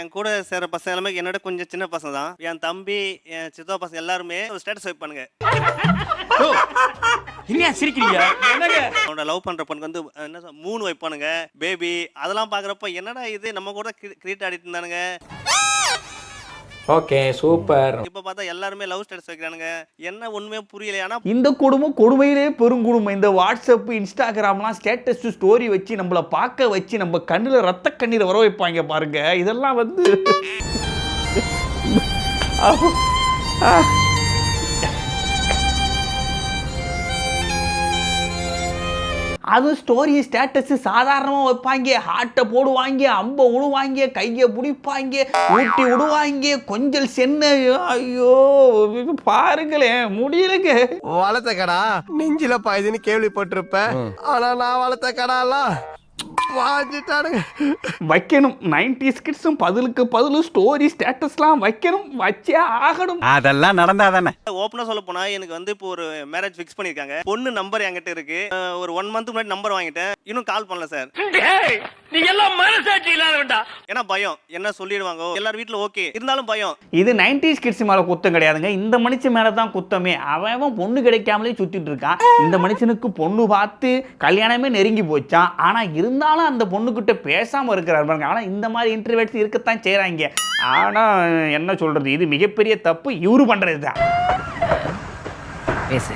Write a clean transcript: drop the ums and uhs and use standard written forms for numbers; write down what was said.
என் கூட சேர பசங்க எல்லாமே என்னோட கொஞ்சம் சின்ன பசங்க தான். என் தம்பி, என் சித்தப்பா பசங்க எல்லாருமே ஒரு ஸ்டேட்டஸ் வைப்பானுங்க. என்ன சிரிக்கிறீங்க? என்னங்க அவனோட லவ் பண்ற பொண்ணுக்கு வந்து என்ன மூணு வைப்பானுங்க, பேபி. அதெல்லாம் பாக்குறப்ப என்னடா இது, நம்ம கூட கிரியேட் ஆடிட்டு இருந்தானுங்க. Okay super. இப்ப பார்த்தா எல்லாருமே லவ் ஸ்டேட்டஸ் வைக்கிறானுங்க. என்ன ஒண்ணுமே புரியல. ஆனா இந்த குடும்பம் கொடுமையிலே பெருங்குடும்பம். இந்த வாட்ஸ்அப், இன்ஸ்டாகிராம்லாம் ஸ்டேட்டஸ் ஸ்டோரி வச்சு நம்மளை பார்க்க வச்சு நம்ம கண்ணில் ரத்த கண்ணீரை வர வைப்பாங்க பாருங்க. இதெல்லாம் வந்து அது ஸ்டோரி ஸ்டேட்டஸ் சாதாரணமாக வைப்பாங்க. ஹார்ட்டை போடுவாங்க, அம்பை விடுவாங்க, கையை பிடிப்பாங்க, ஊட்டி விடுவாங்க, கொஞ்சம் சென்ன. ஐயோ பாருங்களேன், முடியலங்க. வளர்த்த கடா நெஞ்சில பாயுதுன்னு கேள்விப்பட்டிருப்பேன். ஆனா நான் வளர்த்த கடாலாம் வைக்கணும். 90s கிட்ஸும் பதிலுக்கு பதில் ஸ்டோரி ஸ்டேட்டஸ்லாம் வைக்கணும், வச்சே ஆகணும். அதெல்லாம் நடந்தாதானே. ஓப்பனா சொல்ல போனா எனக்கு வந்து இப்போ ஒரு மேரேஜ் ஃபிக்ஸ் பண்ணிருக்காங்க. பொண்ணு நம்பர் என்கிட்ட இருக்கு. ஒரு 1 மந்த் முன்னாடி நம்பர் வாங்கிட்டேன். இன்னும் கால் பண்ணல சார். நீ எல்லாம் மனசாட்சி இல்லாதவன்டா. ஏன்னா பயம், என்ன சொல்லிடுவாங்க. எல்லாரும் வீட்டுல ஓகே இருந்தாலும் பயம். இது 90s கிட்ஸ் மேல குத்தம் கிடையாதுங்க. இந்த மனுஷன் மேல தான் குத்தமே. அவன் பொண்ணு கிடைக்காமலே சுத்திட்டு இருக்கான். இந்த மனுஷனுக்கு பொண்ணு பார்த்து கல்யாணமே நெருங்கி போச்சான். ஆனா இருந்தாலும் அந்த பொண்ணுகிட்ட பேசாம இருக்கிறார் பாருங்க. ஆனா இந்த மாதிரி இன்டர்வியூஸ் இருக்கத்தான் செய்றாங்க. ஆனா என்ன சொல்றது, இது மிகப்பெரிய தப்பு இவரு பண்றது தான். பேசு.